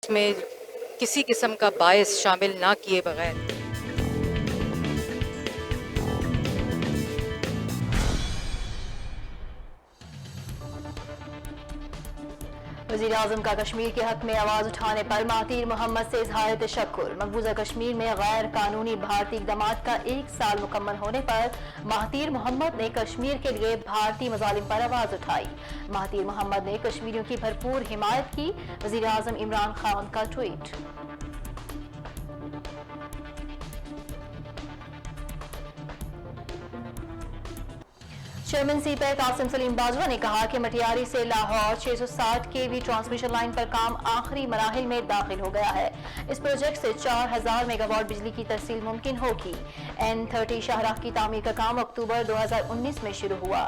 List में किसी किस्म का बायस शामिल ना किए बगैर। वज़ीर-ए-आज़म का कश्मीर के हक में आवाज़ उठाने पर महातीर मोहम्मद से इजहार तशक्कुर। मकबूजा कश्मीर में गैर कानूनी भारतीय इक़दामात का 1 साल मुकम्मल होने पर महातीर मोहम्मद ने कश्मीर के लिए भारतीय मज़ालिम पर आवाज़ उठाई। महातीर मोहम्मद ने कश्मीरियों की भरपूर हिमायत की। वज़ीर-ए-आज़म इमरान खान का tweet. Chairman CPEC Qasim Saleem Bajwa ने कहा कि मटियारी से लाहौर 660 केवी ट्रांसमिशन लाइन पर काम आखिरी मराहिल में दाखिल हो गया है। इस प्रोजेक्ट से 4000 मेगावाट बिजली की तरसील मुमकिन होगी। N30 शाहराह की तामीर का काम अक्टूबर 2019 में शुरू हुआ।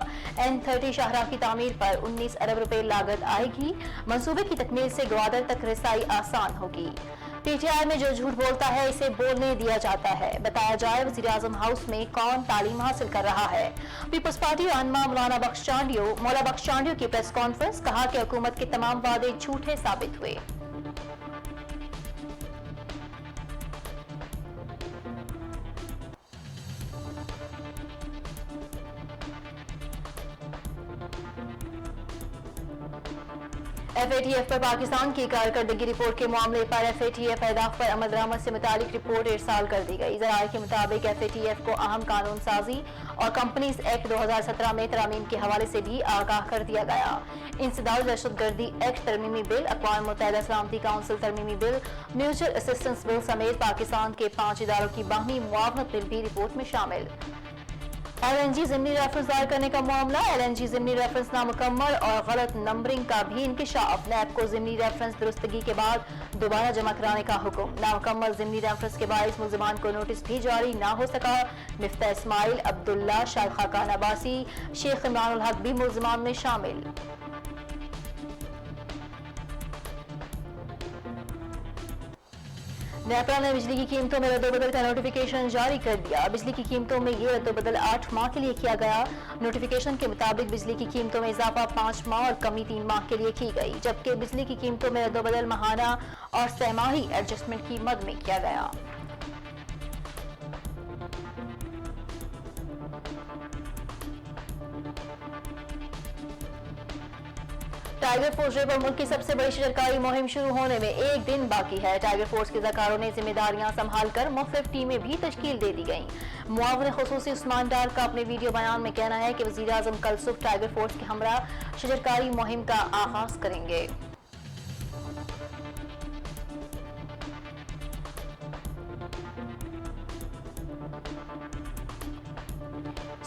N30 शाहराह की तामीर पर 19 अरब रुपए लागत आएगी। मंसूबे की तकमील से ग्वादर तक रसाई आसान होगी। PTI में जो झूठ बोलता है इसे बोलने दिया जाता है। बताया जाए वज़ीर-ए-आज़म हाउस में कौन तालीम हासिल कर रहा है। पीपल्स पार्टी रहनुमा मौला बख्श चांडियो की प्रेस कॉन्फ्रेंस। कहा कि हुकूमत के तमाम वादे झूठे साबित हुए। FATF पर पाकिस्तान की कारकर्दगी रिपोर्ट के मामले पर FATF अहदाफ पर अमल दरामद से मुतालिक रिपोर्ट इरसाल कर दी गई। ज़राए के मुताबिक FATF को अहम कानून साजी और कंपनीज एक्ट 2017 में तरमीम के हवाले से भी आगाह कर दिया गया। इंसदाद दहशतगर्दी एक्ट तरमीमी बिल, अक़वाम मुत्तहिदा सलामती काउंसिल तरमीमी बिल, म्यूचुअल असिस्टेंस बिल समेत पाकिस्तान के 5 इदारों की बाहमी मुआवनत बिल भी रिपोर्ट में शामिल। LNG ज़िमनी रेफरेंस दायर करने का मामला। LNG ज़िमनी रेफरेंस नामुकम्मल और गलत नंबरिंग का भी इंकशाफ। नैब को ज़िमनी रेफरेंस दुरुस्तगी के बाद दोबारा जमा कराने का हुक्म। नामुकम्मल ज़िमनी रेफरेंस के बाइस मुल्ज़िमान को नोटिस भी जारी ना हो सका। मिफ्ता इस्माइल, अब्दुल्ला, शाइख खाकान अब्बासी, शेख इमरान उल हक भी मुल्ज़िमान में शामिल। नेपरा ने बिजली की कीमतों में रद्दोबदल का नोटिफिकेशन जारी कर दिया। बिजली की कीमतों में ये रद्दोबदल 8 माह के लिए किया गया। नोटिफिकेशन के मुताबिक बिजली की कीमतों में इजाफा 5 माह और कमी 3 माह के लिए की गई, जबकि बिजली की कीमतों में रद्दोबदल माहाना और सहमाही एडजस्टमेंट की मद में किया गया। टाइगर फोर्स डे पर मुल्क की सबसे बड़ी शजरकारी मुहिम शुरू होने में 1 दिन बाकी है। टाइगर फोर्स के ज़कारों ने जिम्मेदारियां संभाल कर मुख्तलिफ टीमें भी तश्कील दे दी गई। मुआविन खुसूसी उस्मान डार का अपने वीडियो बयान में कहना है कि वज़ीर-ए-आज़म कल सुबह टाइगर फोर्स के हमरा शजरकारी मुहिम का आगाज करेंगे।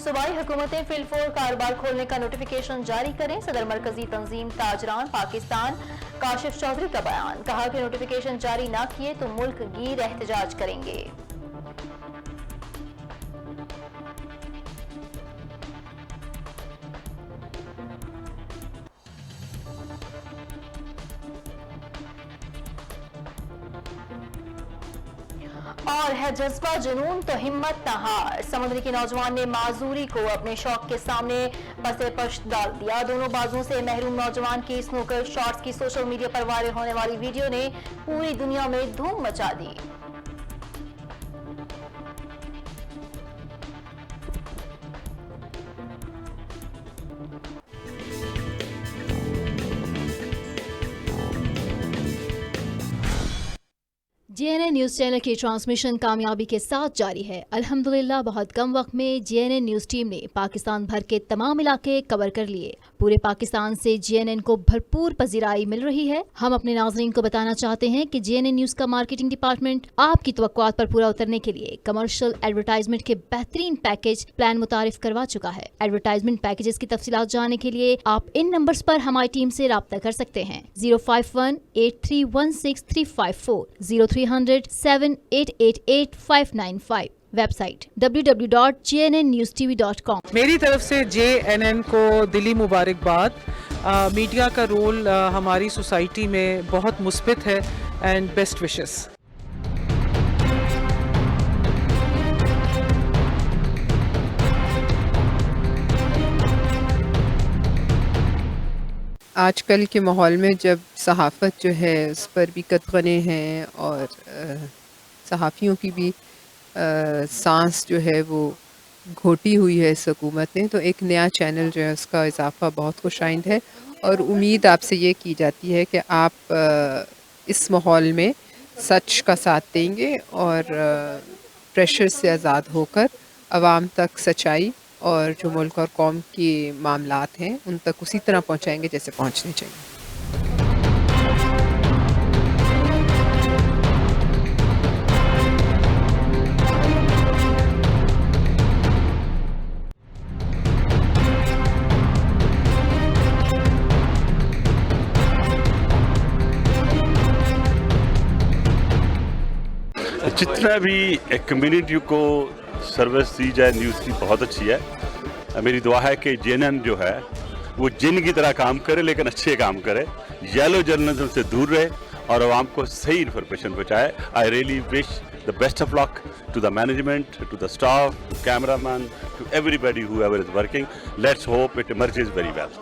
सूबाई हुकूमतें फिलफोर कारोबार खोलने का नोटिफिकेशन जारी करें। सदर मरकजी तंजीम ताजरान पाकिस्तान काशिफ चौधरी का बयान। कहा कि नोटिफिकेशन जारी ना किए तो मुल्क गिर एहतजाज करेंगे। और है जज्बा जुनून तो हिम्मत न हार। समुद्री के नौजवान ने माजूरी को अपने शौक के सामने पसे पश्त डाल दिया। दोनों बाजुओं से महरूम नौजवान की स्नूकर शॉट्स की सोशल मीडिया पर वायरल होने वाली वीडियो ने पूरी दुनिया में धूम मचा दी। JNN न्यूज़ चैनल की ट्रांसमिशन कामयाबी के साथ जारी है। अल्हम्दुलिल्लाह बहुत कम वक्त में JNN न्यूज़ टीम ने पाकिस्तान भर के तमाम इलाके कवर कर लिए। पूरे पाकिस्तान से JNN को भरपूर पजीराई मिल रही है। हम अपने नाज़रीन को बताना चाहते हैं कि JNN न्यूज़ का मार्केटिंग डिपार्टमेंट आपकी तवक्कुआत पर पूरा उतरने के लिए कमर्शियल एडवर्टाइजमेंट के बेहतरीन पैकेज प्लान मुतारिफ करवा चुका है। एडवर्टाइजमेंट पैकेजेस की तफसीलात जानने के लिए आप इन नंबर्स पर हमारी टीम से राब्ता कर सकते हैं। 051-8316-354, 0300-7888595। Website www.jnnnewstv.com। मेरी तरफ से JNN को दिली मुबारकबाद। मीडिया का रोल हमारी सोसाइटी में बहुत मुस्बित है एंड बेस्ट विशेस। आजकल के माहौल में जब सहाफ़त जो है उस पर भी कतगने हैं और सहाफ़ियों की भी सांस जो है वो घोटी हुई है इस हुकूमत ने, तो एक नया चैनल जो है उसका इजाफ़ा बहुत खुशाइंद है और उम्मीद आपसे ये की जाती है कि आप इस माहौल में सच का साथ देंगे और प्रेशर से आज़ाद होकर आवाम तक सच्चाई और जो मुल्क और कौम के मामलात हैं उन तक उसी तरह पहुंचाएंगे जैसे पहुंचने चाहिए। जितना भी कम्युनिटी को सर्विस दी जाए न्यूज़ की बहुत अच्छी है। मेरी दुआ है कि जेएनएन जो है वो जिन की तरह काम करे लेकिन अच्छे काम करे, येलो जर्नलिज्म से दूर रहे और आवाम को सही इन्फॉर्मेशन पहुँचाए। I really wish the best of luck to the management, to the staff, to cameraman, to everybody whoever is working. Let's hope it emerges very well.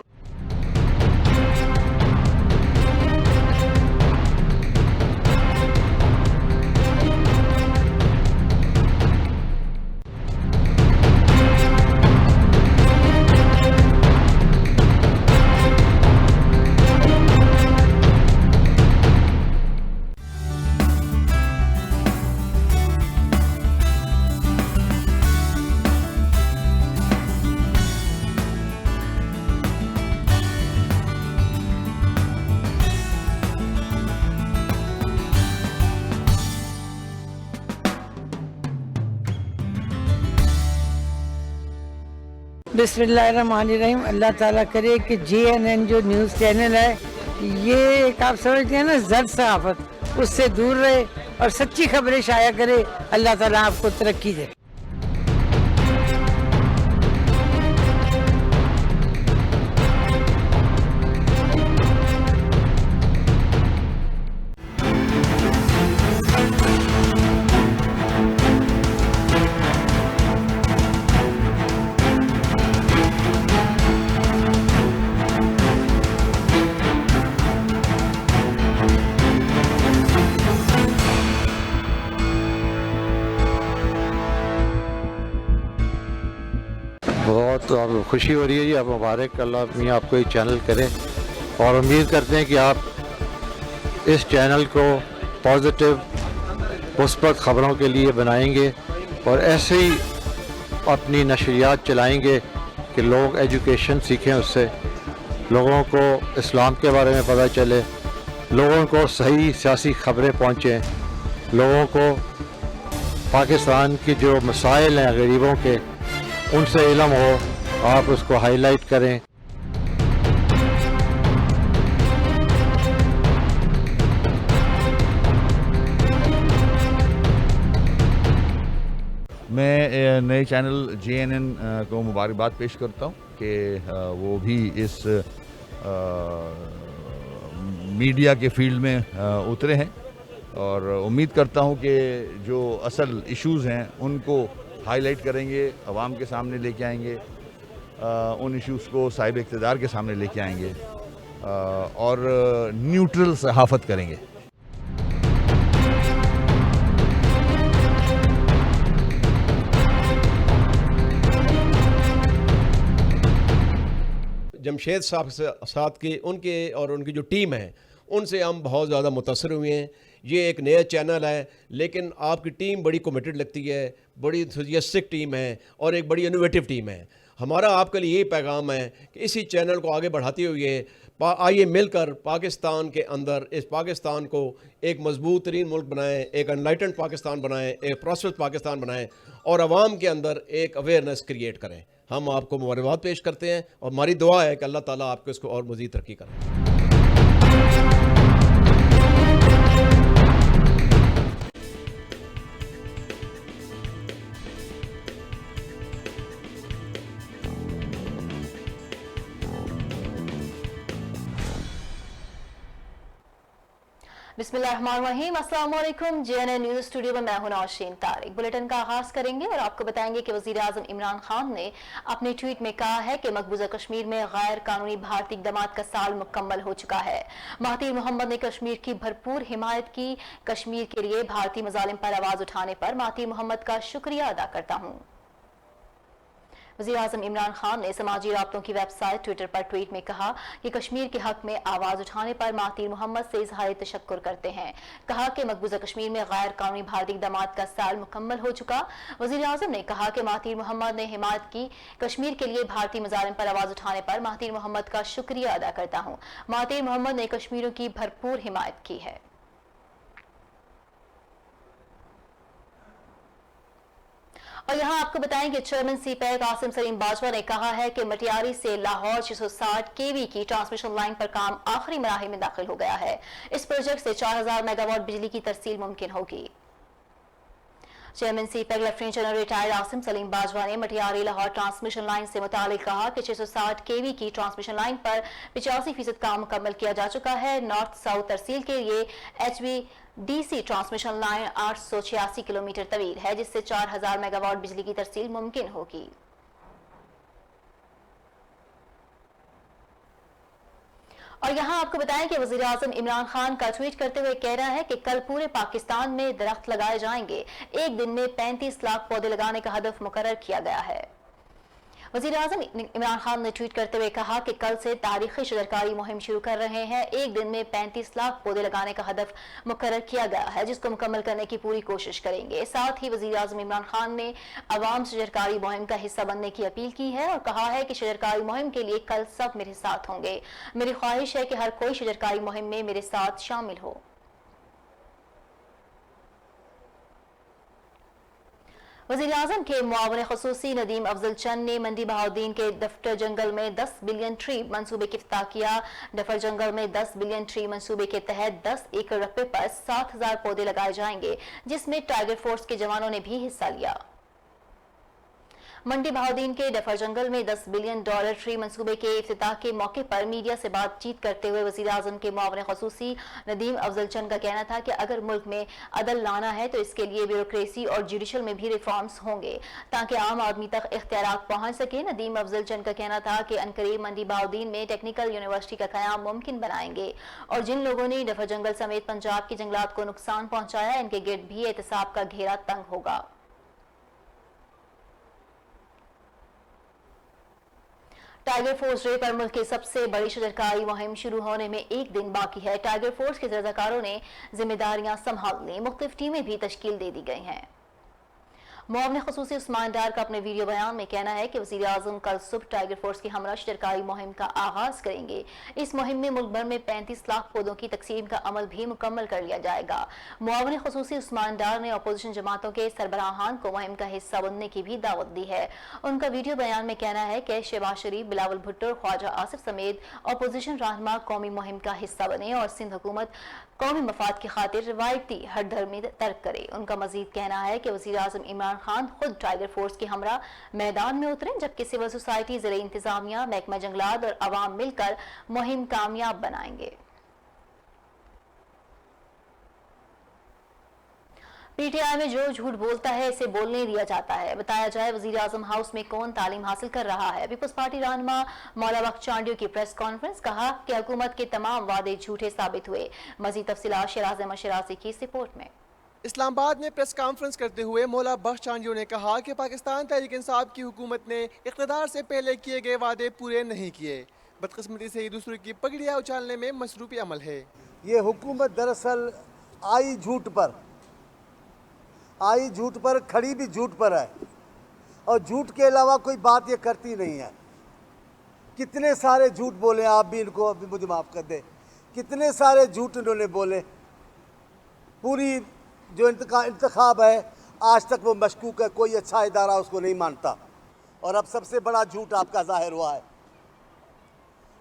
बिस्मिल्लाहिर्रहमानिर्रहीम। अल्लाह ताला करे कि जेएनएन जो न्यूज़ चैनल है ये एक आप समझते हैं ना जर्द सहाफ़त, उससे दूर रहे और सच्ची खबरें शाया करे। अल्लाह ताला आपको तरक्की दे। बहुत अब खुशी हो रही है जी। आप मुबारक, अल्लाह मियाँ आपको ये चैनल करे और उम्मीद करते हैं कि आप इस चैनल को पॉजिटिव मुस्बत ख़बरों के लिए बनाएंगे और ऐसे ही अपनी नशरियात चलाएंगे कि लोग एजुकेशन सीखें, उससे लोगों को इस्लाम के बारे में पता चले, लोगों को सही सियासी खबरें पहुँचें, लोगों को पाकिस्तान की जो मसाइल हैं गरीबों के उनसे इल्म हो, आप उसको हाईलाइट करें। मैं नए चैनल जेएनएन को मुबारकबाद पेश करता हूँ कि वो भी इस मीडिया के फील्ड में उतरे हैं और उम्मीद करता हूँ कि जो असल इश्यूज़ हैं उनको हाईलाइट करेंगे, आवाम के सामने लेके आएंगे, उन इश्यूज़ को साहिब इक़्तिदार के सामने लेके आएंगे और न्यूट्रल सहाफ़त करेंगे। जमशेद साहब के साथ की उनके और उनकी जो टीम है उनसे हम बहुत ज़्यादा मुतासर हुए हैं। ये एक नया चैनल है लेकिन आपकी टीम बड़ी कमिटेड लगती है, बड़ी इंथुसियास्टिक टीम है और एक बड़ी इनोवेटिव टीम है। हमारा आपके लिए ये पैगाम है कि इसी चैनल को आगे बढ़ाते हुए आइए मिलकर पाकिस्तान के अंदर इस पाकिस्तान को एक मजबूत तरीन मुल्क बनाएं, एक अनलाइटेंड पाकिस्तान बनाएं, एक प्रॉस्पेरस पाकिस्तान बनाएं और आवाम के अंदर एक अवेयरनेस क्रिएट करें। हम आपको मुबारकबाद पेश करते हैं और हमारी दुआ है कि अल्लाह ताला आपको इसको और मज़ीद तरक्की करें। बिस्मिल्लाहिर्रहमानिर्रहीम, अस्सलाम वालेकुम। JNN न्यूज़ स्टूडियो में मैं हूं नौशीन तारिक। बुलेटिन का आगाज करेंगे और आपको बताएंगे कि वज़ीर आज़म इमरान खान ने अपने ट्वीट में कहा है कि मकबूजा कश्मीर में गैर कानूनी भारतीय इक़दामात का साल मुकम्मल हो चुका है। महातीर मोहम्मद ने कश्मीर की भरपूर हिमायत की। कश्मीर के लिए भारतीय मज़ालिम पर आवाज़ उठाने पर महातीर मोहम्मद का शुक्रिया अदा करता हूँ। वज़ीर आज़म इमरान खान ने समाजी राब्तों की वेबसाइट ट्विटर पर ट्वीट में कहा कि कश्मीर के हक में आवाज़ उठाने पर महातीर मोहम्मद से इज़हार तशक्कुर करते हैं। कहा कि मकबूजा कश्मीर में गैर कानूनी भारतीय इक़दामात का साल मुकम्मल हो चुका। वज़ीर आज़म ने कहा कि महातीर मोहम्मद ने हिमायत की। कश्मीर के लिए भारतीय मज़ालिम पर आवाज़ उठाने पर महातीर मोहम्मद का शुक्रिया अदा करता हूँ। महातीर मोहम्मद ने कश्मीरियों की भरपूर हिमायत की है। और यहाँ आपको बताएं कि चेयरमैन सीपैक आसिम सलीम बाजवा ने कहा है कि मटियारी से लाहौर 660 केवी की ट्रांसमिशन लाइन पर काम आखिरी मराहिल में दाखिल हो गया है। इस प्रोजेक्ट से 4000 मेगावाट बिजली की तरसील मुमकिन होगी। Chairman CPEC lieutenant general retired Asim Salim Bajwa ने मटियारी लाहौर ट्रांसमिशन लाइन से मुतालिक कहा कि 660 केवी की ट्रांसमिशन लाइन पर 85% काम मुकम्मल किया जा चुका है। नॉर्थ साउथ तरसील के लिए HVDC ट्रांसमिशन लाइन 886 किलोमीटर तवील है, जिससे 4000 मेगावाट बिजली की तरसील मुमकिन होगी। और यहाँ आपको बताएं कि वज़ीर आज़म इमरान खान का ट्वीट करते हुए कह रहा है कि कल पूरे पाकिस्तान में दरख्त लगाए जाएंगे। एक दिन में 35 लाख पौधे लगाने का हदफ मुकर्रर किया गया है। वज़ीर आज़म इमरान खान ने ट्वीट करते हुए कहा कि कल से तारीखी शजरकारी मुहिम शुरू कर रहे हैं। एक दिन में 35 लाख पौधे लगाने का हदफ मुकर्रर किया गया है, जिसको मुकम्मल करने की पूरी कोशिश करेंगे। साथ ही वज़ीर आज़म इमरान खान ने अवाम शजरकारी मुहिम का हिस्सा बनने की अपील की है और कहा है कि शजरकारी मुहिम के लिए कल सब मेरे साथ होंगे। मेरी ख्वाहिश है कि हर कोई शजरकारी मुहिम में मेरे साथ शामिल हो। वज़ीर आज़म के मुआविन ख़ुसूसी नदीम अफजल चंद ने मंडी बहाउद्दीन के डफर जंगल में 10 बिलियन ट्री मंसूबे की इफ्तिताह किया। डफर जंगल में 10 बिलियन ट्री मंसूबे के तहत 10 एकड़ रकबे पर 7000 पौधे लगाए जाएंगे, जिसमें टाइगर फोर्स के जवानों ने भी हिस्सा लिया। मंडी बहाउद्दीन के डफर जंगल में $10 बिलियन ट्री मंसूबे के इफ्तिताह के मौके पर मीडिया से बातचीत करते हुए वज़ीर आज़म के मुआविन ख़ुसूसी नदीम अफजल चंद का कहना था कि अगर मुल्क में अदल लाना है तो इसके लिए ब्यूरोक्रेसी और जुडिशल में भी रिफॉर्म्स होंगे ताकि आम आदमी तक इख्तियारात पहुँच सके। नदीम अफजल चंद का कहना था कि अनकरीब मंडी बहाउद्दीन में टेक्निकल यूनिवर्सिटी का क़याम मुमकिन बनाएंगे और जिन लोगों ने डफर जंगल समेत पंजाब की जंगलात को नुकसान पहुँचाया, इनके गिर्द भी एहतसाब का घेरा तंग होगा। टाइगर फोर्स डे पर मुल्क की सबसे बड़ी शजरकारी मुहिम शुरू होने में एक दिन बाकी है। टाइगर फोर्स के रज़ाकारों ने जिम्मेदारियां संभाल ली। मुख्तलिफ टीमें भी तश्कील दे दी गई हैं। मुआविन ख़ुसूसी उस्मान डार का अपने वीडियो बयान में कहना है कि वज़ीर आज़म कल सुबह टाइगर फोर्स की हमरा शजरकारी मुहिम का आगाज़ करेंगे। इस मुहिम में मुल्क भर में 35 लाख पौधों की तकसीम का अमल भी मुकम्मल कर लिया जाएगा। मुआविन ख़ुसूसी उस्मान डार ने अपोजिशन जमातों के सरबराहान को मुहिम का हिस्सा बनने की भी दावत दी है। उनका वीडियो बयान में कहना है कि शहबाज शरीफ, बिलावल भुट्टो और ख्वाजा आसिफ समेत अपोजिशन रहनुमा कौमी मुहिम का हिस्सा बने और सिंध हुकूमत कौमी मफाद की खातिर रिवायती हरधर्मी तर्क करे। उनका मजीद कहना है कि वज़ीर आज़म इमरान खान खुद टाइगर फोर्स के हमरा मैदान में उतरें, जबकि सिविल सोसाइटी, ज़िले इंतजामिया, महकमा जंगलात और अवाम मिलकर मुहिम कामयाब बनाएंगे। PTI में जो झूठ बोलता है इसे बोलने दिया जाता है। बताया जाए वज़ीर आज़म हाउस में कौन तालीम हासिल कर रहा है। पीपल्स पार्टी रहनुमा मौला बख्श चांडियों की प्रेस कॉन्फ्रेंस, कहा कि हुकूमत के तमाम वादे झूठे साबित हुए। मज़ीद तफसीलात शराज़ अहमद शराज़ी की इस रिपोर्ट में। इस्लामाबाद में प्रेस कॉन्फ्रेंस करते हुए मौला बख्श चांडियों ने कहा कि पाकिस्तान तहरीक इंसाफ की हुकूमत ने इक़्तिदार से पहले किए गए वादे पूरे नहीं किए। बदकिस्मती से ही दूसरों की पगड़ियाँ उछालने में मसरूफ़ी अमल है। ये हुकूमत दरअसल आई झूठ पर खड़ी भी झूठ पर है और झूठ के अलावा कोई बात ये करती नहीं है। कितने सारे झूठ बोले, आप भी इनको अभी मुझे माफ़ कर दे, कितने सारे झूठ इन्होंने बोले। पूरी जो इंतखाब है आज तक वो मशकूक है, कोई अच्छा इदारा उसको नहीं मानता। और अब सबसे बड़ा झूठ आपका जाहिर हुआ है।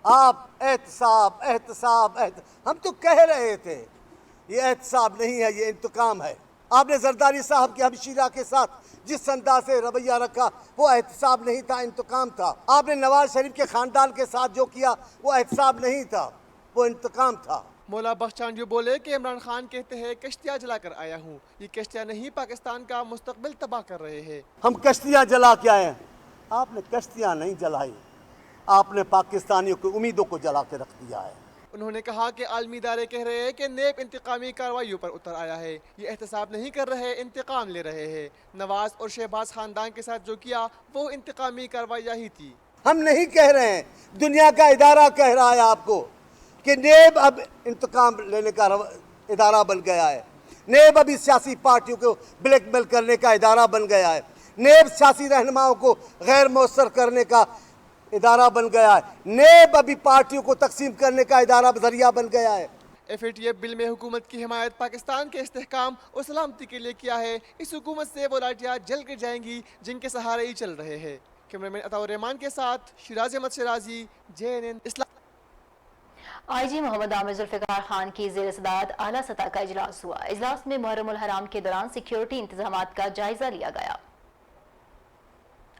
आप एहतसाब हम तो कह रहे थे ये एहतसाब नहीं है, ये इंतकाम है। आपने जरदारी साहब के हमशीरा के साथ जिस अंदाज से रवैया रखा वो एहतसाब नहीं था, इंतकाम था। आपने नवाज शरीफ के ख़ानदान के साथ जो किया वो एहतसाब नहीं था, वो इंतकाम था। मौला बख्श चांजू बोले कि इमरान खान कहते हैं कश्तियाँ जलाकर आया हूँ, ये कश्तियाँ नहीं पाकिस्तान का मुस्तकबिल तबाह कर रहे हैं। हम कश्तियाँ जला के आए हैं, आपने कश्तियाँ नहीं जलाई, आपने पाकिस्तानियों की उम्मीदों को जला के रख दिया है। उन्होंने कहा कि आलमी इदारे कह रहे हैं कि नेब इंतकामी कार्रवाइयों पर उतर आया है, ये एहतसाब नहीं कर रहे, इंतकाम ले रहे हैं। नवाज और शहबाज खानदान के साथ जो किया वो इंतकामी कार्रवाइयाँ ही थी। हम नहीं कह रहे हैं, दुनिया का इदारा कह रहा है आपको कि नेब अब इंतकाम लेने का इदारा बन गया है, नेब अभी सियासी पार्टियों को ब्लैकमेल करने का इदारा बन गया है, नेब सियासी रहनुमाओं को गैर मौसर करने का इदारा बन गया है, नेब अभी पार्टियों को तकसीम करने का इदारा जरिया बन गया है। FATF बिल में हुकूमत की हिमायत पाकिस्तान के इस्तेहकाम और सलामती के लिए किया है। इस हुकूमत से वो लाठियाँ जल कर जाएंगी जिनके सहारे ही चल रहे हैं। कैमरामैन अताउर रहमान के साथ शिराज अहमद शिराजी, JNN इस्लाम। IG मोहम्मद आमिर जुल्फिकार खान की ज़ेर सदारत आला सतह का इजलास हुआ। इजलास में मुहर्रमुल हराम के दौरान सिक्योरिटी इंतजामात का जायजा लिया गया।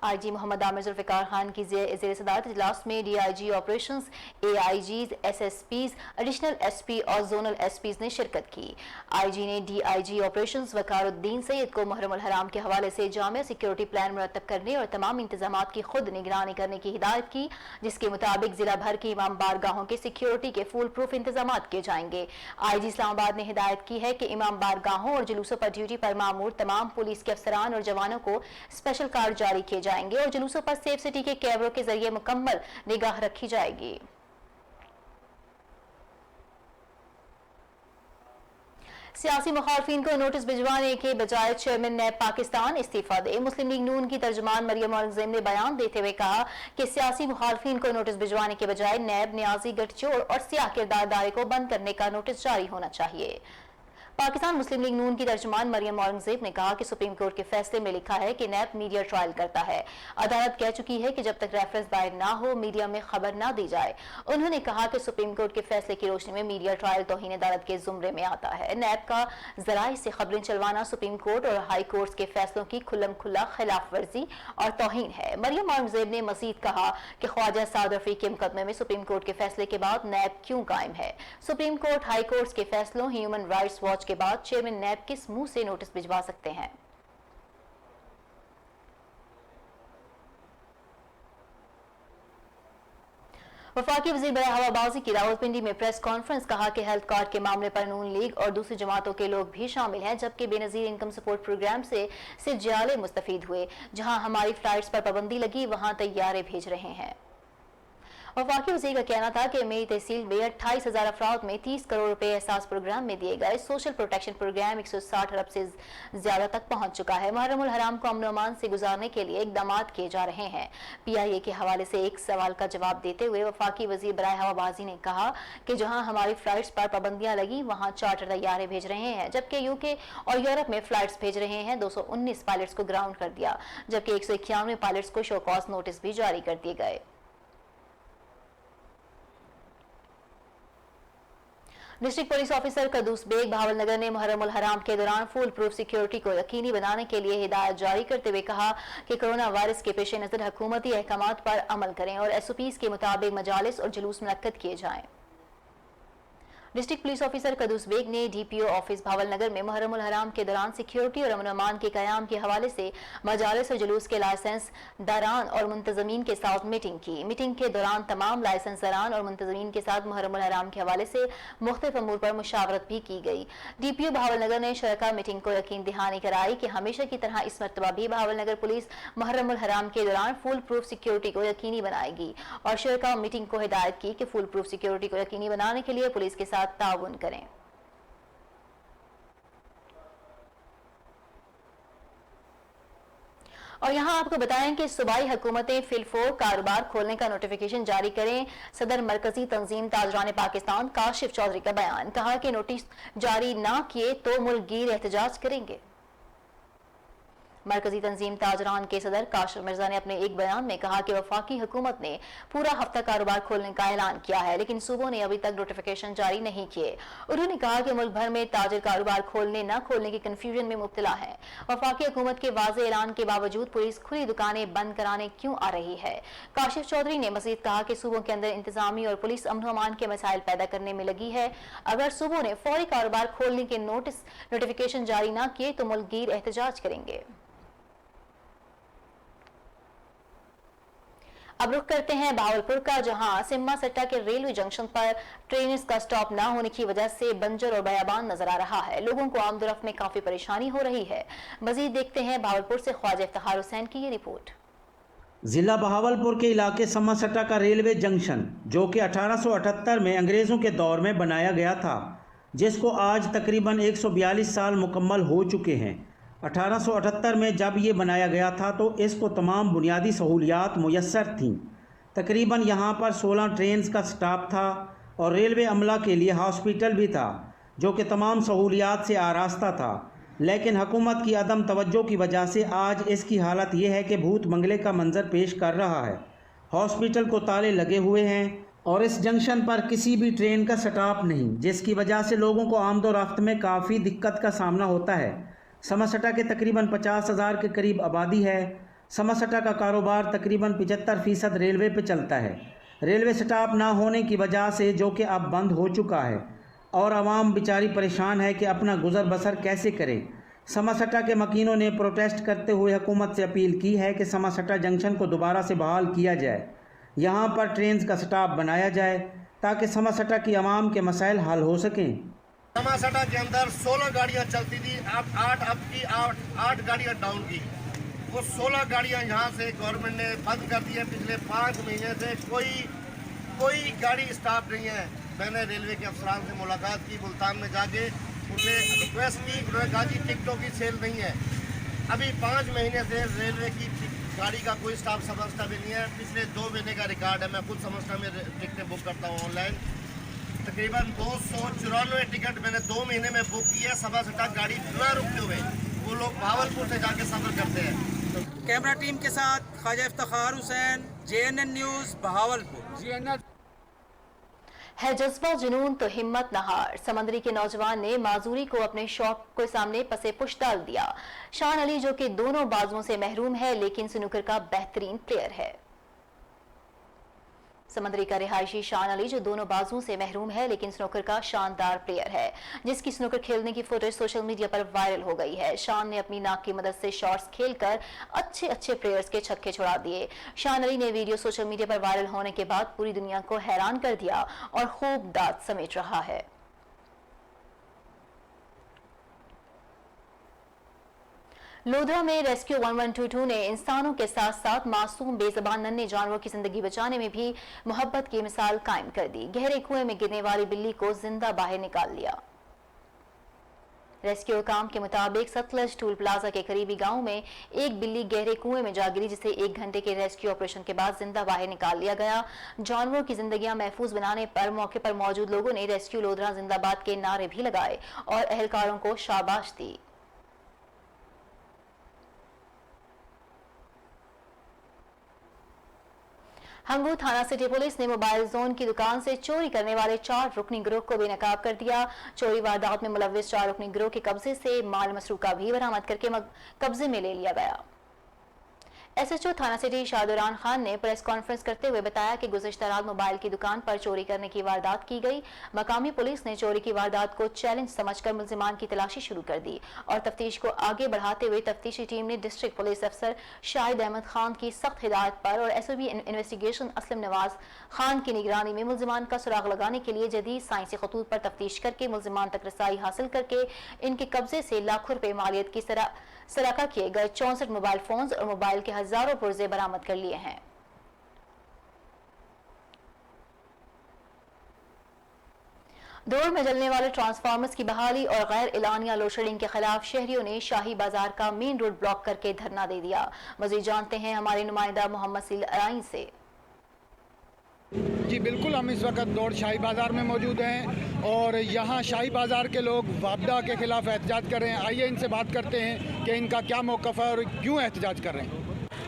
IG मोहम्मद आमिर जुल्फिकार खान की ज़ेर सदारत इजलास में DIG operations, AIGs, SSPs, additional SP और जोनल SPs ने शिरकत की। IG ने DIG ऑपरेशंस वकारुद्दीन सैयद को मुहर्रमुल हराम के हवाले से जामिया सिक्योरिटी प्लान मुरतब करने और तमाम इंतजामात की खुद निगरानी करने की हिदायत की, जिसके मुताबिक जिला भर की इमाम बारगाहों के सिक्योरिटी के फुल प्रूफ इंतजामात किए जाएंगे। IG इस्लामाबाद ने हिदायत की है कि इमाम बारगाहों और जुलूसों पर ड्यूटी पर मामूर तमाम पुलिस के अफसरान और जवानों को स्पेशल कार्ड जारी किए जाएंगे और जुलूसों पर सेफ सिटी के कैमरों के जरिए मुकम्मल निगाह रखी जाएगी। सियासी मुखालफिन को नोटिस भिजवाने के बजाय चेयरमैन नैब पाकिस्तान इस्तीफा दे। मुस्लिम लीग नून की तर्जुमान मरियम औरंगजेब ने बयान देते हुए कहा कि सियासी मुखालफिन को नोटिस भिजवाने के बजाय नैब, न्याजी, गठजोड़ और सियाह किरदारदारी को बंद करने का नोटिस जारी होना चाहिए। पाकिस्तान मुस्लिम लीग नून की तर्जुमान मरियम औरंगजेब ने कहा कि सुप्रीम कोर्ट के फैसले में लिखा है कि नैब मीडिया ट्रायल करता है। अदालत कह चुकी है कि जब तक रेफरेंस दायर ना हो मीडिया में खबर ना दी जाए। उन्होंने कहा कि सुप्रीम कोर्ट के फैसले की रोशनी में मीडिया ट्रायल तौहीन अदालत के जुमरे में आता है। नैब का जराए से खबरें चलवाना सुप्रीम कोर्ट और हाई कोर्ट के फैसलों की खुल्लम खुल्ला खिलाफ वर्जी और तौहीन है। मरियम औरंगजेब ने मजीद कहा कि ख्वाजा साद रफी के मुकदमे में सुप्रीम कोर्ट के फैसले के बाद नैब क्यों कायम है। सुप्रीम कोर्ट, हाई कोर्ट के फैसलों, ह्यूमन राइट्स वॉच के बाद चेयरमैन नैब किस मुंह से नोटिस भिजवा सकते हैं। वफाकी वज़ीर बराए हवाबाजी की रावलपिंडी में प्रेस कॉन्फ्रेंस, कहा कि हेल्थ कार्ड के मामले पर नून लीग और दूसरी जमातों के लोग भी शामिल हैं, जबकि बेनजीर इनकम सपोर्ट प्रोग्राम से सिर्फ जियाले मुस्तफीद हुए। जहां हमारी फ्लाइट्स पर पाबंदी लगी वहां तैयारे भेज रहे हैं। वफाकी वज़ीर का कहना था कि मेरी तहसील में 28,000 अफराद में 30 करोड़ रुपए एहसास प्रोग्राम में दिए गए। सोशल प्रोटेक्शन प्रोग्राम 160 अरब से ज्यादा तक पहुंच चुका है। मुहर्रमुल हराम को अमन अमान से गुजारने के लिए इकदाम किए जा रहे हैं। PIA के हवाले से एक सवाल का जवाब देते हुए वफाकी वज़ीर बराए हवाबाजी ने कहा कि जहां हमारी फ्लाइट्स पर पाबंदियां लगी वहां चार्टर तैयारे भेज रहे हैं, जबकि UK और यूरोप में फ्लाइट्स भेज रहे हैं। 219 पायलट्स को ग्राउंड कर दिया, जबकि 191 पायलट्स को शो कॉज नोटिस भी जारी कर दिए गए। District police officer Qudoos Baig Bahawalnagar ने मुहर्रमुल हराम के दौरान फुल प्रूफ सिक्योरिटी को यकीनी बनाने के लिए हिदायत जारी करते हुए कहा कि कोरोना वायरस के पेश नज़र हुकूमती अहकामात पर अमल करें और SOPs के मुताबिक मजालिस और जुलूस मुनक्कद किए जाएं। District police officer Qudoos bag ने DPO ऑफिस भावलनगर में मुहर्रमुल हराम के दौरान सिक्योरिटी और अमन अमान के क़याम के हवाले से मजालिस और जुलूस के लाइसेंस दारान और मुंतज़मीन के साथ मीटिंग की। मीटिंग के दौरान तमाम लाइसेंस दारान और मुंतज़मीन के साथ मुहर्रमुल हराम के हवाले से मुख्तलिफ अमूर पर मुशावरत भी की गई। DPO भावलनगर ने शरका मीटिंग को यकीन दहानी कराई कि हमेशा की तरह इस मरतबा भी भावलनगर पुलिस मुहर्रमुल हराम के दौरान फुल प्रूफ सिक्योरिटी को यकीनी बनाएगी और शरका मीटिंग को हिदायत की कि फुल प्रूफ सिक्योरिटी को यकीनी बनाने के लिए पुलिस के साथ ताउन करें। और यहाँ आपको बताएं कि सूबाई हुकूमतें फिलफोर कारोबार खोलने का नोटिफिकेशन जारी करें। सदर मरकजी तंजीम ताजरान पाकिस्तान काशिफ चौधरी का बयान, कहा कि नोटिस जारी ना किए तो मुल्क गिर एहतजाज करेंगे। मरकजी तंजीम ताजरान के सदर काशिफ मिर्जा ने अपने एक बयान में कहा कि वफाकी हुकूमत ने पूरा हफ्ता कारोबार खोलने का ऐलान किया है, लेकिन सूबों ने अभी तक नोटिफिकेशन जारी नहीं किए। उन्होंने कहा कि मुल्क भर में ताजिर कारोबार खोलने न खोलने की कंफ्यूजन में मुब्तला है। वफाकी हुकूमत के वाज़े ऐलान के बावजूद पुलिस खुली दुकानें बंद कराने क्यों आ रही है। काशिफ चौधरी ने मजीद कहा कि सूबों के अंदर इंतजामी और पुलिस अमन अमान के मसाइल पैदा करने में लगी है। अगर सूबों ने फौरी कारोबार खोलने के नोटिफिकेशन जारी न किए तो मुल्कगीर एहतजाज करेंगे। अब रुख करते हैं भावलपुर का, जहां सिम्मा सट्टा के रेलवे जंक्शन पर ट्रेन का स्टॉप न होने की वजह से बंजर और बयाबान नजर आ रहा है। लोगों को आमदोरफ्त में काफी परेशानी हो रही है। मजीद देखते हैं भावलपुर से ख्वाजा इफ्तिखार हुसैन की ये रिपोर्ट। जिला बहावलपुर के इलाके सम्मा सट्टा का रेलवे जंक्शन, जो कि 1878 में अंग्रेज़ों के दौर में बनाया गया था, जिसको आज तकरीबन 142 साल मुकम्मल हो चुके हैं। 1878 में जब ये बनाया गया था तो इसको तमाम बुनियादी सहूलियात मुयस्सर थीं। तकरीबन यहाँ पर 16 ट्रेन का स्टाफ था और रेलवे अमला के लिए हॉस्पिटल भी था, जो कि तमाम सहूलियात से आरास्ता था। लेकिन हुकूमत की अदम तवज्जो की वजह से आज इसकी हालत ये है कि भूत बंगले का मंजर पेश कर रहा है। हॉस्पिटल को ताले लगे हुए हैं और इस जंक्शन पर किसी भी ट्रेन का स्टॉप नहीं, जिसकी वजह से लोगों को आमदोरफ्त में काफ़ी दिक्कत का सामना होता है। समसटा के तकरीबन 50,000 के करीब आबादी है। समसटा का कारोबार तकरीबन 75% रेलवे पे चलता है। रेलवे स्टाफ ना होने की वजह से, जो कि अब बंद हो चुका है, और आवाम बेचारी परेशान है कि अपना गुजर बसर कैसे करें। समसटा के मकीनों ने प्रोटेस्ट करते हुए हुकूमत से अपील की है कि समसटा जंक्शन को दोबारा से बहाल किया जाए, यहाँ पर ट्रेन का स्टाफ बनाया जाए ताकि समसटा की आवाम के मसाइल हल हो सकें। समसटा के अंदर 16 गाड़ियां चलती थी, अब 8 गाड़ियां डाउन की। वो 16 गाड़ियां यहाँ से गवर्नमेंट ने बंद कर दी है। पिछले 5 महीने से कोई गाड़ी स्टाफ नहीं है। मैंने रेलवे के अफसरान से मुलाकात की, मुल्तान में जाके उन्हें रिक्वेस्ट की, उन्होंने कहा कि टिकटों की सेल नहीं है। अभी 5 महीने से रेलवे की गाड़ी का कोई स्टाफ समझता भी नहीं है। पिछले 2 महीने का रिकॉर्ड है। मैं खुद समझता में टिकटें बुक करता हूँ ऑनलाइन। तकरीबन 294 टिकट मैंने 2 महीने में बुक की है। समसटा गाड़ी बिना रुकते हुए वो लोग भावलपुर से जाके सफर करते हैं। कैमरा टीम के साथ ख्वाजा इफ्तिखार हुसैन, JNN न्यूज़, बहावलपुर। है जज्बा जुनून तो हिम्मत नहार। समंदरी के नौजवान ने माजूरी को अपने शौक के सामने पसे पुश डाल दिया। शान अली, जो कि दोनों बाजुओं से महरूम है लेकिन स्नूकर का बेहतरीन प्लेयर है। समंदरी का रिहायशी शान अली, जो दोनों बाजुओं से महरूम है लेकिन स्नूकर का शानदार प्लेयर है, जिसकी स्नूकर खेलने की फुटेज सोशल मीडिया पर वायरल हो गई है। शान ने अपनी नाक की मदद से शॉट्स खेलकर अच्छे प्लेयर्स के छक्के छुड़ा दिए। शान अली ने वीडियो सोशल मीडिया पर वायरल होने के बाद पूरी दुनिया को हैरान कर दिया और खूब दाद समेट रहा है। लोधरा में रेस्क्यू 1122 ने इंसानों के साथ साथ मासूम बेज़बान नन्हे जानवरों की जिंदगी बचाने में भी मोहब्बत की मिसाल कायम कर दी। गहरे कुएं में गिरने वाली बिल्ली को जिंदा बाहर निकाल लिया। रेस्क्यू काम के मुताबिक सतलज टूल प्लाजा के करीबी गांव में एक बिल्ली गहरे कुएं में जा गिरी, जिसे 1 घंटे के रेस्क्यू ऑपरेशन के बाद जिंदा बाहर निकाल लिया गया। जानवरों की जिंदगियां महफूज बनाने पर मौके पर मौजूद लोगों ने रेस्क्यू लोधरा जिंदाबाद के नारे भी लगाए और अहलकारों को शाबाश दी। हंगू थाना सिटी पुलिस ने मोबाइल जोन की दुकान से चोरी करने वाले 4 रुकनी गिरोह को बेनकाब कर दिया। चोरी वारदात में मुलव्विस 4 रुकनी गिरोह के कब्जे से माल मसरूका भी बरामद करके कब्जे में ले लिया गया। SHO थाना सिटी शाहदुरान खान ने प्रेस कॉन्फ्रेंस करते हुए बताया कि गुज़िश्ता रात मोबाइल की दुकान पर चोरी करने की वारदात की गई। मकामी पुलिस ने चोरी की वारदात को चैलेंज समझकर मुल्जिमान की तलाशी शुरू कर दी और तफ्तीश को आगे बढ़ाते हुए तफ्तीशी टीम ने डिस्ट्रिक्ट पुलिस अफसर शाहिद अहमद खान की सख्त हिदायत पर और SOB इन्वेस्टिगेशन असलम नवाज खान की निगरानी में मुल्जिमान का सुराग लगाने के लिए जदीद साइंसी खतूत पर तफ्तीश करके मुल्जिमान तक रसाई हासिल करके इनके कब्जे से लाखों रुपए मालियत की सराका किए गए 64 मोबाइल फोन्स और मोबाइल के हजारों पुर्जे बरामद कर लिए हैं। दौर में जलने वाले ट्रांसफार्मर्स की बहाली और गैर एलानिया लोड शेडिंग के खिलाफ शहरियों ने शाही बाजार का मेन रोड ब्लॉक करके धरना दे दिया। मजीद जानते हैं हमारे नुमाइंदा मोहम्मद सील अराइन से। जी बिल्कुल, हम इस वक्त दौड़ शाही बाज़ार में मौजूद हैं और यहाँ शाही बाज़ार के लोग वापडा के खिलाफ एहतजाज कर रहे हैं। आइए इनसे बात करते हैं कि इनका क्या मौक़िफ़ है और क्यों एहतजाज कर रहे हैं।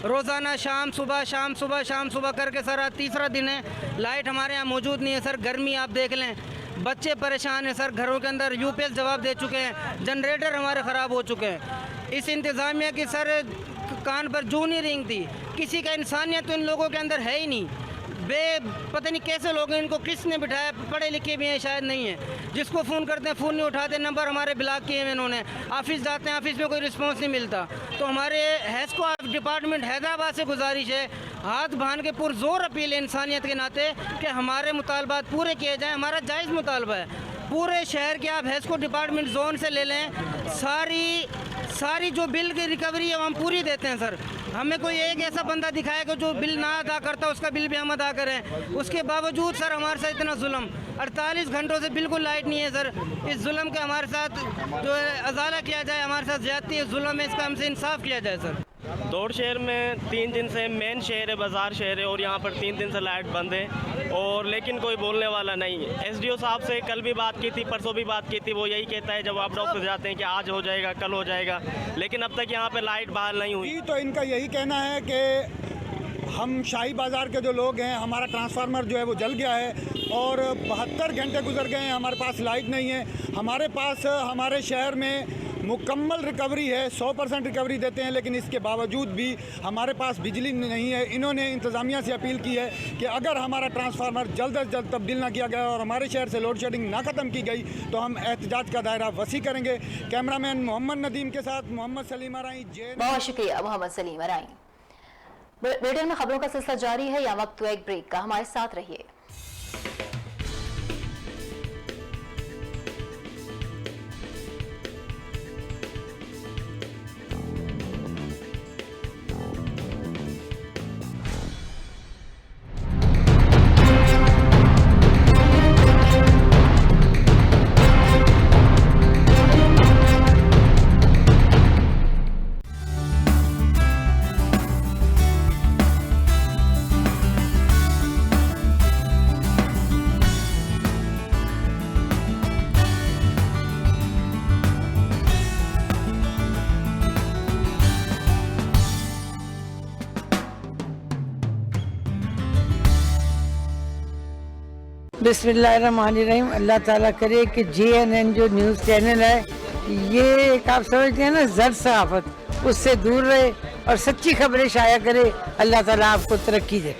रोज़ाना शाम सुबह करके सर आज तीसरा दिन है, लाइट हमारे यहाँ मौजूद नहीं है सर। गर्मी आप देख लें, बच्चे परेशान हैं सर, घरों के अंदर यूपीएस जवाब दे चुके हैं, जनरेटर हमारे ख़राब हो चुके हैं। इस इंतज़ामिया की सर कान पर जूं नहीं रेंगती, किसी का इंसानियत तो इन लोगों के अंदर है ही नहीं। पता नहीं कैसे लोग हैं, इनको किसने बिठाया, पढ़े लिखे भी हैं शायद नहीं है। जिसको फ़ोन करते हैं फ़ोन नहीं उठाते, नंबर हमारे ब्लॉक किए हैं इन्होंने। ऑफिस जाते हैं, ऑफिस में कोई रिस्पांस नहीं मिलता। तो हमारे हेस्को डिपार्टमेंट हैदराबाद से गुजारिश है, हाथ बांध के पुरजोर अपील है इंसानियत के नाते कि हमारे मुतालबात पूरे किए जाएँ। हमारा जायज़ मुतालबा है, पूरे शहर के आप हेस्को डिपार्टमेंट जोन से ले लें, सारी जो बिल की रिकवरी है वो हम पूरी देते हैं सर। हमें कोई एक ऐसा बंदा दिखाया कि जो बिल ना अदा करता उसका बिल भी हम अदा करें। उसके बावजूद सर हमारे साथ इतना जुल्म, 48 घंटों से बिल्कुल लाइट नहीं है सर। इस जुल्म के हमारे साथ जो है अजाला किया जाए, हमारे साथ ज्यादती है, जुल्म है, इसका हमसे इंसाफ किया जाए सर। दौड़ शहर में 3 दिन से मेन शहर है, बाज़ार शहर है और यहाँ पर 3 दिन से लाइट बंद है और लेकिन कोई बोलने वाला नहीं है। एसडीओ साहब से कल भी बात की थी, परसों भी बात की थी, वो यही कहता है जब आप डॉक्टर जाते हैं कि आज हो जाएगा, कल हो जाएगा, लेकिन अब तक यहाँ पे लाइट बहाल नहीं हुई। तो इनका यही कहना है कि हम शाही बाज़ार के जो लोग हैं, हमारा ट्रांसफार्मर जो है वो जल गया है और 72 घंटे गुजर गए हैं, हमारे पास लाइट नहीं है। हमारे पास हमारे शहर में मुकम्मल रिकवरी है, 100% रिकवरी देते हैं, लेकिन इसके बावजूद भी हमारे पास बिजली नहीं है। इन्होंने इंतज़ामिया से अपील की है कि अगर हमारा ट्रांसफार्मर जल्द अज जल्द तब्दील ना किया गया और हमारे शहर से लोड शेडिंग ना ख़त्म की गई तो हम एहतजाज का दायरा वसी करेंगे। कैमरामैन मोहम्मद नदीम के साथ मोहम्मद सलीम अराई। बहुत शुक्रिया मोहम्मद सलीम अराई। ब्रिटेन में खबरों का सिलसिला जारी है, या वक्त एक ब्रेक का, हमारे साथ रहिए। बिस्मिल्लाहिर्रहमानिर्रहीम। अल्लाह ताला करे कि JNN जो न्यूज़ चैनल है, ये एक आप समझते हैं ना जर सहाफ़त, उससे दूर रहे और सच्ची खबरें शाया करे। अल्लाह ताला आपको तरक्की दे।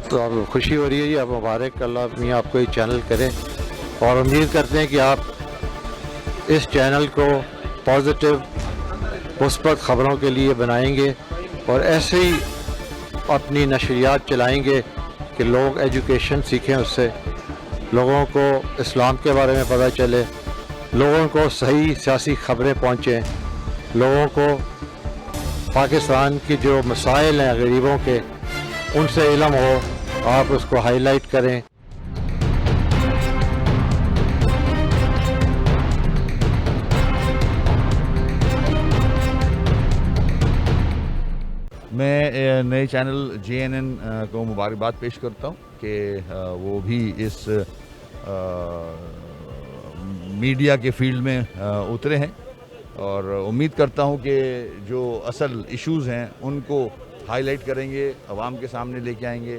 बहुत खुशी हो रही है जी, आप मुबारक, अल्लाह मियाँ आपको ये चैनल करें और उम्मीद करते हैं कि आप इस चैनल को पॉजिटिव मुस्बत ख़बरों के लिए बनाएंगे और ऐसे ही अपनी नशरियात चलाएंगे कि लोग एजुकेशन सीखें, उससे लोगों को इस्लाम के बारे में पता चले, लोगों को सही सियासी खबरें पहुँचें, लोगों को पाकिस्तान की जो मसाइल हैं गरीबों के उनसे इल्म हो, आप उसको हाईलाइट करें। मैं नए चैनल JNN को मुबारकबाद पेश करता हूँ कि वो भी इस मीडिया के फील्ड में उतरे हैं और उम्मीद करता हूँ कि जो असल इश्यूज़ हैं उनको हाईलाइट करेंगे, अवाम के सामने लेके आएंगे,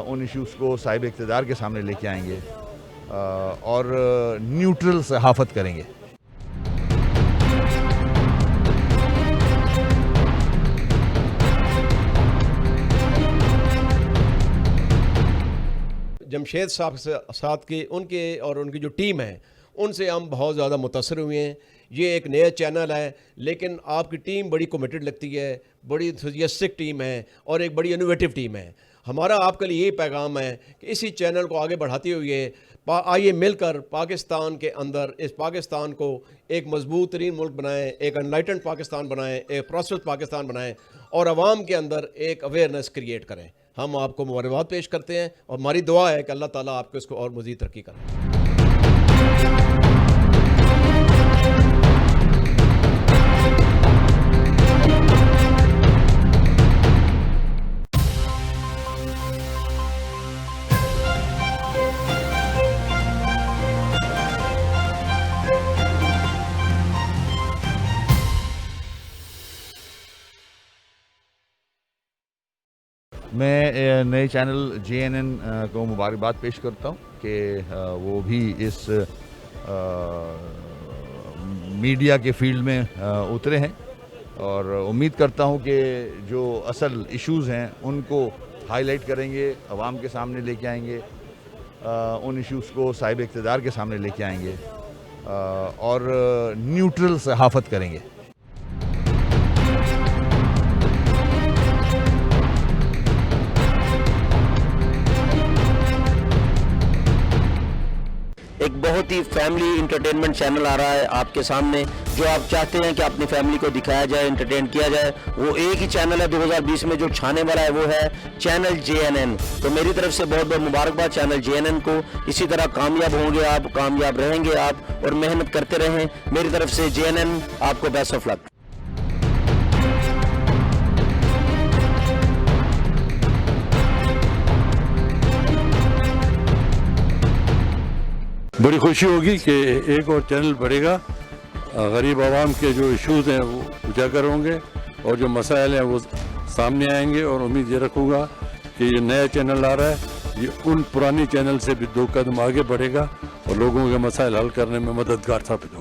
उन इश्यूज़ को साहिब इक़्तिदार के सामने लेके आएंगे और न्यूट्रल सहाफ़त करेंगे। जमशेद साहब के साथ के उनके और उनकी जो टीम है उनसे हम बहुत ज़्यादा मुतासर हुए हैं। ये एक नया चैनल है, लेकिन आपकी टीम बड़ी कमिटेड लगती है, बड़ी इंथुसियास्टिक टीम है और एक बड़ी इनोवेटिव टीम है। हमारा आपके लिए यही पैगाम है कि इसी चैनल को आगे बढ़ाते हुए आइए मिलकर पाकिस्तान के अंदर इस पाकिस्तान को एक मजबूत तरीन मुल्क बनाएं, एक अनलाइटेंड पाकिस्तान बनाएं, एक प्रॉस्पेरस पाकिस्तान बनाएं और आवाम के अंदर एक अवेयरनेस क्रिएट करें। हम आपको मुबारकबाद पेश करते हैं और हमारी दुआ है कि अल्लाह ताला आपको इसको और मज़ीद तरक्की करें। मैं नए चैनल JNN को मुबारकबाद पेश करता हूँ कि वो भी इस मीडिया के फील्ड में उतरे हैं और उम्मीद करता हूँ कि जो असल इश्यूज़ हैं उनको हाईलाइट करेंगे, अवाम के सामने लेके आएंगे, उन इश्यूज़ को साहिब इक़्तिदार के सामने लेके आएंगे और न्यूट्रल सहाफ़त करेंगे। एक बहुत ही फैमिली इंटरटेनमेंट चैनल आ रहा है आपके सामने, जो आप चाहते हैं कि अपनी फैमिली को दिखाया जाए, एंटरटेन किया जाए, वो एक ही चैनल है 2020 में जो छाने वाला है, वो है चैनल JNN। तो मेरी तरफ से बहुत बहुत मुबारकबाद चैनल JNN को। इसी तरह कामयाब होंगे आप, कामयाब रहेंगे आप और मेहनत करते रहें। मेरी तरफ से JNN आपको बेस्ट ऑफ लक। बड़ी खुशी होगी कि एक और चैनल बढ़ेगा, गरीब आवाम के जो इश्यूज़ हैं वो उजागर होंगे और जो मसाइल हैं वो सामने आएंगे। और उम्मीद ये रखूँगा कि ये नया चैनल आ रहा है, ये उन पुरानी चैनल से भी 2 कदम आगे बढ़ेगा और लोगों के मसाइल हल करने में मददगार साबित होगा।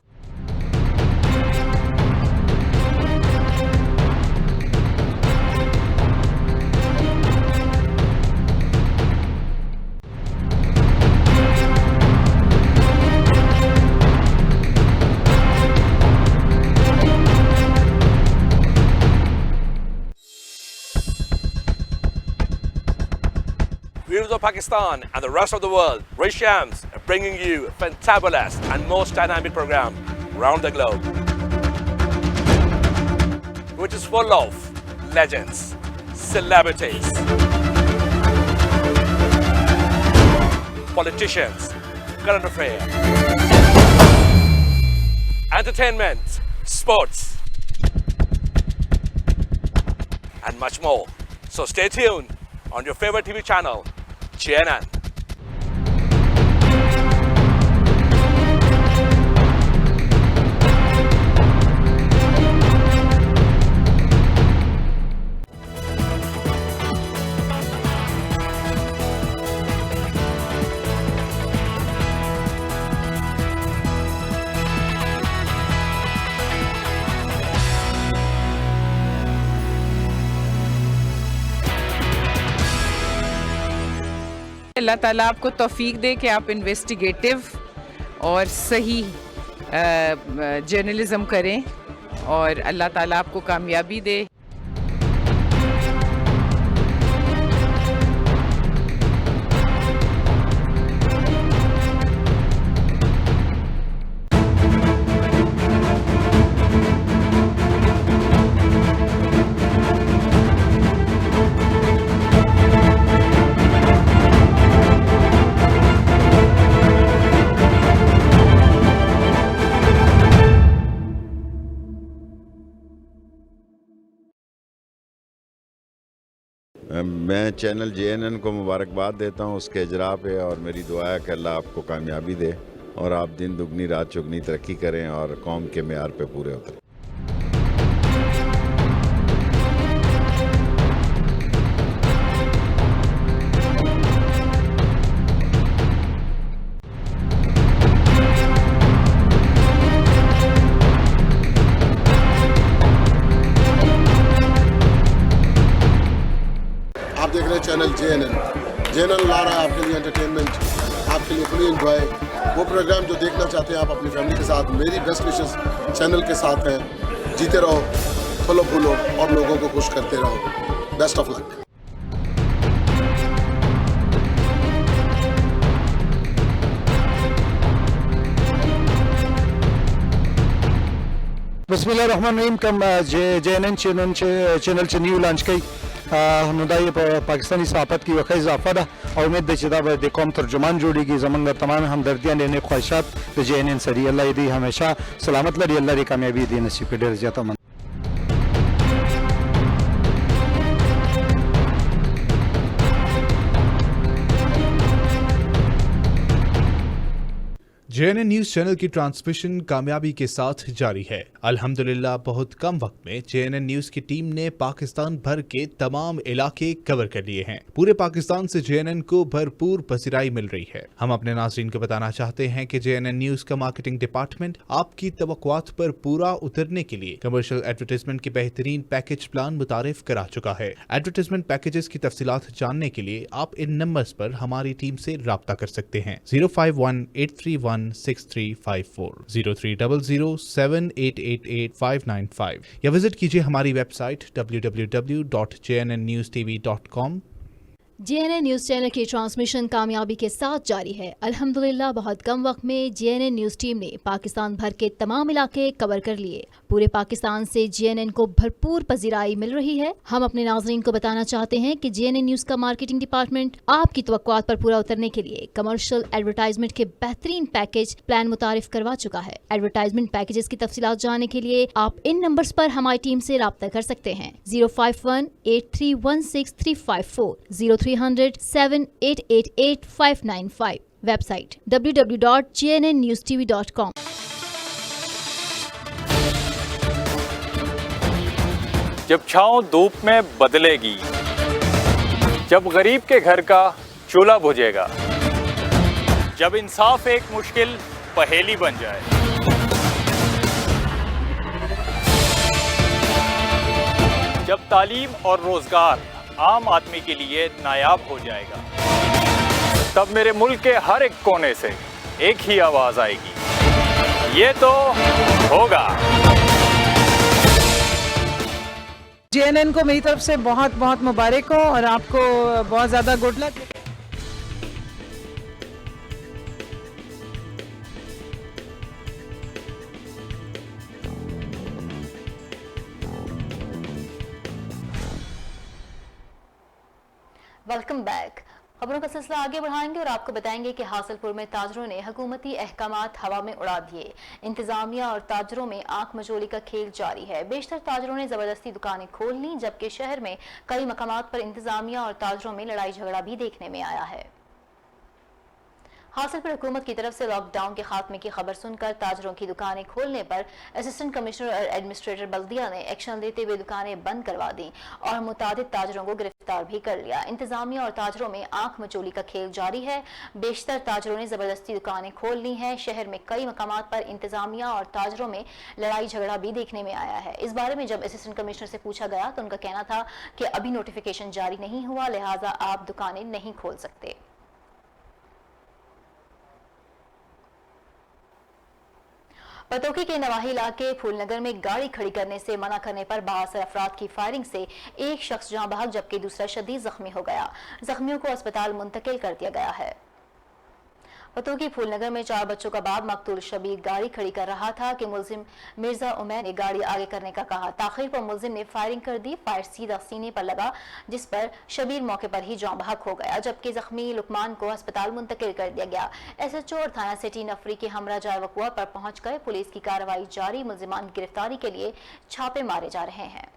Viewers of Pakistan and the rest of the world, Ray Shams are bringing you a fantabulous and most dynamic program around the globe, which is full of legends, celebrities, politicians, current affairs, entertainment, sports, and much more. So stay tuned on your favorite TV channel, JNN. अल्लाह ताला आपको तौफीक दे कि आप investigative और सही journalism करें और अल्लाह ताला आपको कामयाबी दे। मैं चैनल JNN को मुबारकबाद देता हूँ उसके इजरा पे और मेरी दुआ है कि अल्लाह आपको कामयाबी दे और आप दिन दुगनी रात चौगनी तरक्की करें और कौम के मेयार पे पूरे उतरें। आप देख रहे हैं चैनल JNN ला रहा है आपके लिए एंटरटेनमेंट, आपके लिए फुली एंजॉय वो प्रोग्राम जो देखना चाहते हैं आप अपनी फैमिली के साथ, मेरी बेस्ट विशेस चैनल के साथ हैं। जीते रहो, फलो फूलो और लोगों को खुश करते रहो। Best of luck. बिस्मिल्लाहिर्रहमानिर्रहीम कम JNN चैनल चे न्यू लॉन्च कई हमदा ये पाकिस्तानी सहाफत की वक़्त इजाफा दा और उम्मीद है चिदा ब कौम तर्जुमान जोड़ेगी जमंगा तमाम हमदर्दियाँ लेने ख्वाहिशात तो JNN सरी अल्लाह दी हमेशा सलामत लड़ी, अल्लाह री कामयाबी दी नसीब पे डेर जाता मन। JNN न्यूज़ चैनल की ट्रांसमिशन कामयाबी के साथ जारी है। अल्हम्दुलिल्लाह बहुत कम वक्त में JNN न्यूज़ की टीम ने पाकिस्तान भर के तमाम इलाके कवर कर लिए हैं। पूरे पाकिस्तान से JNN को भरपूर पसीराई मिल रही है। हम अपने नाज़रीन को बताना चाहते हैं कि JNN न्यूज़ का मार्केटिंग डिपार्टमेंट आपकी तवक्कुआत पर पूरा उतरने के लिए कमर्शियल एडवर्टाइजमेंट के बेहतरीन पैकेज प्लान मुतारिफ करा चुका है। एडवर्टाइजमेंट पैकेजेस की तफसीलात जानने के लिए आप इन नंबर्स पर हमारी टीम से राब्ता कर सकते हैं। 051-831-6354, 0300-7888595 या विजिट कीजिए हमारी website www.jnnnewstv.com। JNN news channel की ट्रांसमिशन कामयाबी के साथ जारी है। अल्हम्दुलिल्लाह बहुत कम वक्त में JNN न्यूज़ टीम ने पाकिस्तान भर के तमाम इलाके कवर कर लिए। पूरे पाकिस्तान से JNN को भरपूर पजीराई मिल रही है। हम अपने नाज़रीन को बताना चाहते हैं कि JNN न्यूज़ का मार्केटिंग डिपार्टमेंट आपकी तवक्कुआत पर पूरा उतरने के लिए कमर्शियल एडवर्टाइजमेंट के बेहतरीन पैकेज प्लान मुतारिफ करवा चुका है। एडवर्टाइजमेंट पैकेजेस की तफसीलात जानने के लिए आप इन नंबर्स पर हमारी टीम से राब्ता कर सकते हैं। 051-831-6354, 0300-7888595, वेबसाइट www.jnnnewstv.com। जब छाँव धूप में बदलेगी, जब गरीब के घर का चूल्हा बुझेगा, जब इंसाफ एक मुश्किल पहेली बन जाए, जब तालीम और रोजगार आम आदमी के लिए नायाब हो जाएगा, तब मेरे मुल्क के हर एक कोने से एक ही आवाज आएगी, ये तो होगा। JNN को मेरी तरफ से बहुत बहुत मुबारक हो और आपको बहुत ज़्यादा गुड लक। Welcome back. खबरों का सिलसिला आगे बढ़ाएंगे और आपको बताएंगे कि हासिलपुर में ताजरों ने हुकूमती अहकामात हवा में उड़ा दिए। इंतजामिया और ताजरों में आंख मचोली का खेल जारी है। बेशतर ताजरों ने जबरदस्ती दुकानें खोल ली, जबकि शहर में कई मकामात पर इंतजामिया और ताजरों में लड़ाई झगड़ा भी देखने में आया है। हासिलपुर हुकूमत की तरफ से लॉकडाउन के खात्मे की खबर सुनकर ताजरों की दुकानें खोलने पर असिस्टेंट कमिश्नर और एडमिनिस्ट्रेटर बल्दिया ने एक्शन लेते हुए दुकानें बंद करवा दी और मुतादिद ताजरों को गिरफ्तार भी कर लिया। इंतजामिया और ताजरों में आंख मचोली का खेल जारी है। बेशतर ताजरों ने जबरदस्ती दुकानें खोल ली हैं। शहर में कई मकामात पर इंतजामिया और ताजरों में लड़ाई झगड़ा भी देखने में आया है। इस बारे में जब असिस्टेंट कमिश्नर से पूछा गया तो उनका कहना था कि अभी नोटिफिकेशन जारी नहीं हुआ, लिहाजा आप दुकानें नहीं खोल सकते। पतोकी के नवाही इलाके फूलनगर में गाड़ी खड़ी करने से मना करने पर बाहर अफराद की फायरिंग से एक शख्स जान बहक जबकि दूसरा शदीद जख्मी हो गया। जख्मियों को अस्पताल मुंतकिल कर दिया गया है। पतोकी फूलनगर में 4 बच्चों का बाप मकतूल शबीर गाड़ी खड़ी कर रहा था कि मुलजिम मिर्जा उमैर ने गाड़ी आगे करने का कहा। ताखिर पर मुलजिम ने फायरिंग कर दी। फायर सीधा सीने पर लगा, जिस पर शबीर मौके पर ही जान बहक हो गया, जबकि जख्मी लुकमान को अस्पताल मुंतकिल कर दिया गया। SHO और थाना सिटी नफरी के हमरा जाए वकुआ पर पहुंच गए। पुलिस की कार्रवाई जारी, मुलजिमान की गिरफ्तारी के लिए छापे मारे जा रहे हैं।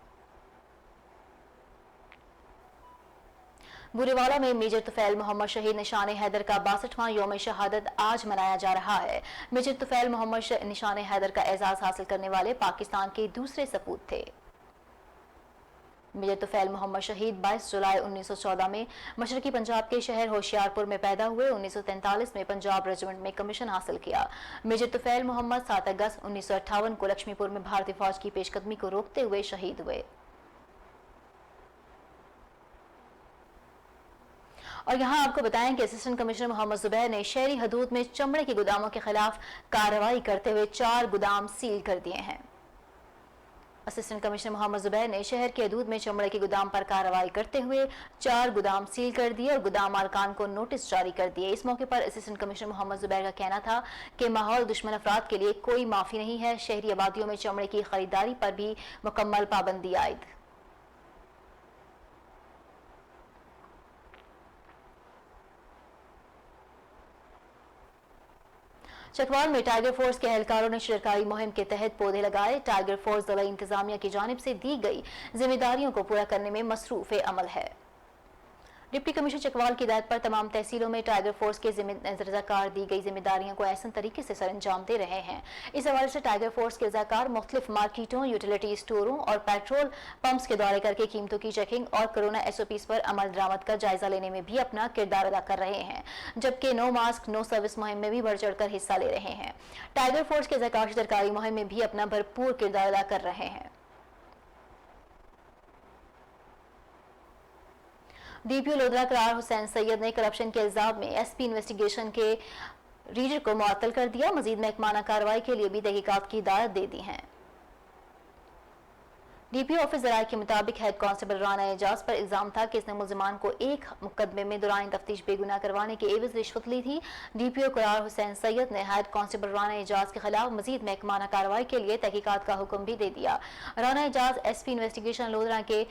बुरेवाला में मेजर तुफैल मोहम्मद शहीद निशान हैदर का 62वां यौम शहादत आज मनाया जा रहा है। मेजर तुफैल मोहम्मद निशान हैदर का एजाज हासिल करने वाले पाकिस्तान के दूसरे सपूत थे। मेजर तुफैल मोहम्मद शहीद 22 जुलाई 1914 में मशरकी पंजाब के शहर होशियारपुर में पैदा हुए। 1943 में पंजाब रेजिमेंट में कमीशन हासिल किया। मेजर तुफैल मोहम्मद 7 अगस्त 1958 को लक्ष्मीपुर में भारतीय फौज की पेशकदमी को रोकते हुए शहीद हुए। और यहाँ आपको बताएं कि असिस्टेंट कमिश्नर मोहम्मद जुबैर ने शहरी हदूद में चमड़े के गोदामों के खिलाफ कार्रवाई करते हुए 4 गोदाम सील कर दिए हैं। असिस्टेंट कमिश्नर मोहम्मद जुबैर ने शहर के हदूद में चमड़े के गोदाम पर कार्रवाई करते हुए 4 गोदाम सील कर दिए और गोदाम मालकान को नोटिस जारी कर दिए। इस मौके पर असिस्टेंट कमिश्नर मोहम्मद जुबैर का कहना था कि माहौल दुश्मन अफराद के लिए कोई माफी नहीं है। शहरी आबादियों में चमड़े की खरीदारी पर भी मुकम्मल पाबंदी आयद। चकवाल में टाइगर फोर्स के एहलकारों ने सरकारी मुहिम के तहत पौधे लगाए। टाइगर फोर्स जिला इंतजामिया की जानिब से दी गई जिम्मेदारियों को पूरा करने में मसरूफ अमल है। डिप्टी कमिश्नर चकवाल की हिदायत पर तमाम तहसीलों में टाइगर फोर्स के रज़ाकार दी गई जिम्मेदारियों को ऐसा तरीके से सरअंजाम दे रहे हैं। इस हवाले से टाइगर फोर्स के रज़ाकार मुख्तलिफ मार्केटों, यूटिलिटी स्टोरों और पेट्रोल पंप्स के दौरे करके कीमतों की चेकिंग और कोरोना SOPs पर अमल दरामद का जायजा लेने में भी अपना किरदार अदा कर रहे हैं, जबकि नो मास्क नो सर्विस मुहिम में भी बढ़ चढ़कर हिस्सा ले रहे हैं। टाइगर फोर्स के रज़ाकार सरकारी मुहिम में भी अपना भरपूर किरदार अदा कर रहे हैं। DPO लोधरा करार हुसैन सैयद ने करप्शन के इल्जाम में SP इन्वेस्टिगेशन के रीडर को मुअत्तल कर दिया। मजीद महकमाना कार्रवाई के लिए भी तहकीकात की हिदायत दे दी है। DPO ऑफिस ज़राए के मुताबिक हेड कांस्टेबल राना एजाज पर इल्जाम था कि इसने मुलजमान को एक मुकदमे में दौरान तफ्तीश बेगुनाह करवाने के एवज रिश्वत ली थी। DPO करार हुसैन सैयद ने हेड कांस्टेबल राना एजाज के खिलाफ मजीद महकमाना कार्रवाई के लिए तहकीकात का हुक्म भी दे दिया। राना एजाज SP इन्वेस्टिगेशन लोधरा के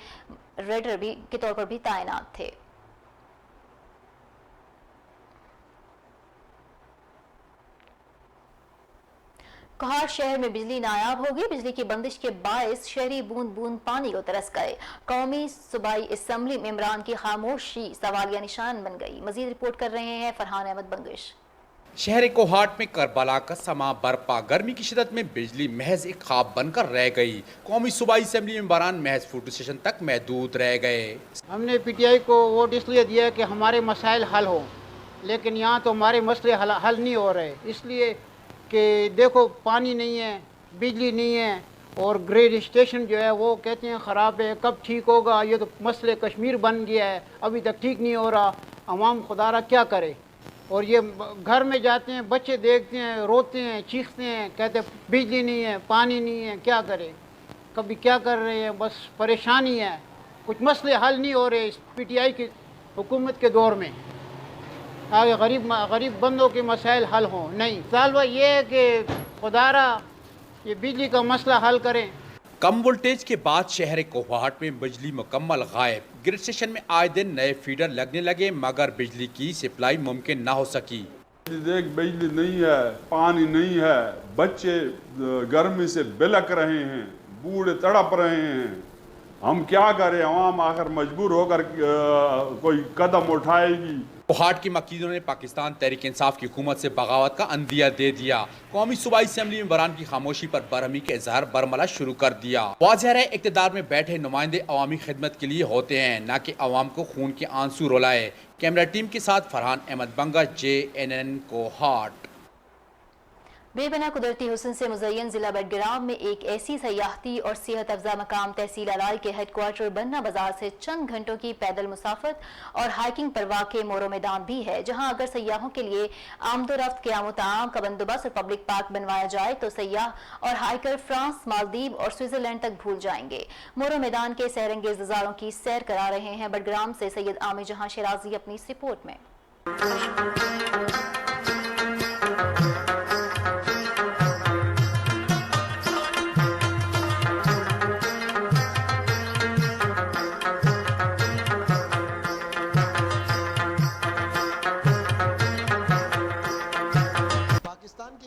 रेडर के तौर पर भी तैनात थे। कोहाट शहर में बिजली नायाब होगी। बिजली की बंदिश के बायस शहरी बूंद बूंद पानी को तरस गए। कौमी सूबाई असम्बली में इमरान की खामोशी सवालिया निशान बन गई। मजीद रिपोर्ट कर रहे हैं फरहान अहमद बंगिश। शहर कोहाट में करबला का समा बरपा। गर्मी की शिदत में बिजली महज एक ख्वाब बनकर रह गई। कौमी सूबाई असम्बली में बरान महज फूड स्टेशन तक महदूद रह गए। हमने PTI को वोट इसलिए दिया कि हमारे मसाइल हल हो, लेकिन यहाँ तो हमारे मसले हल नहीं हो रहे। इसलिए कि देखो पानी नहीं है, बिजली नहीं है और ग्रेड स्टेशन जो है वो कहते हैं ख़राब है, कब ठीक होगा। ये तो मसले कश्मीर बन गया है, अभी तक ठीक नहीं हो रहा। अवाम खुदारा क्या करे। और ये घर में जाते हैं, बच्चे देखते हैं, रोते हैं, चीखते हैं, कहते हैं बिजली नहीं है, पानी नहीं है, क्या करें। कभी क्या कर रहे हैं, बस परेशानी है। कुछ मसले हल नहीं हो रहे इस PTI की हुकूमत के दौर में। आगे गरीब बंदों के मसाइल हल हों। नहीं, सालवा ये है कि खुदारा ये बिजली का मसला हल करें। कम वोल्टेज के बाद शहर कोहाट में बिजली मुकम्मल गायब। ग्रिड स्टेशन में आए दिन नए फीडर लगने लगे मगर बिजली की सप्लाई मुमकिन ना हो सकी। देख बिजली नहीं है, पानी नहीं है, बच्चे गर्मी से बिलक रहे हैं, बूढ़े तड़प रहे हैं। हम क्या करें, आवाम आखिर मजबूर होकर कोई कदम उठाएगी। कोहाट के मकीनों ने पाकिस्तान तहरीक इंसाफ की हुकूमत से बगावत का अंदिया दे दिया। कौमी सूबाई असम्बली में बरान की खामोशी पर बरहमी के इजहार बरमला शुरू कर दिया। वाज़ेह है इक़्तिदार में बैठे नुमाइंदे अवामी खिदमत के लिए होते हैं, न कि अवाम को खून के आंसू रुलाए। कैमरा टीम के साथ फरहान अहमद बंगा, JNN कोहाट। बेबना कुदरती हुस्न से मुज़य्यन जिला बडग्राम में एक ऐसी सयाहती और सेहत अफजा मकाम तहसील अलाई के हेडक्वार्टर बन्ना बाजार से चंद घंटों की पैदल मुसाफत और हाइकिंग पर वाक़े मोरो मैदान भी है, जहां अगर सयाहों के लिए आमदोरफ्त क़याम का बंदोबस्त और पब्लिक पार्क बनवाया जाए तो सयाह और हाइकर फ्रांस, मालदीव और स्विट्जरलैंड तक भूल जाएंगे। मोरो मैदान के सैरंगेज नज़ारों की सैर करा रहे हैं। बडग्राम से सैयद आमिर जहां शराजी अपनी इस रिपोर्ट में।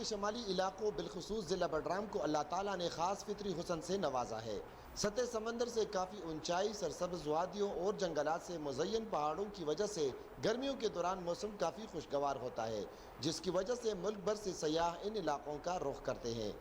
शमाली इलाकों बिलखुसूस ज़िला बडग्राम को अल्लाह ताला ने ख़ास फितरी हुस्न से नवाजा है। सतह समंदर से काफ़ी ऊंचाई, सरसब्ज़ वादियों और जंगलात से मुज़य्यन पहाड़ों की वजह से गर्मियों के दौरान मौसम काफ़ी खुशगवार होता है, जिसकी वजह से मुल्क भर से सयाह इन इलाकों का रुख करते हैं।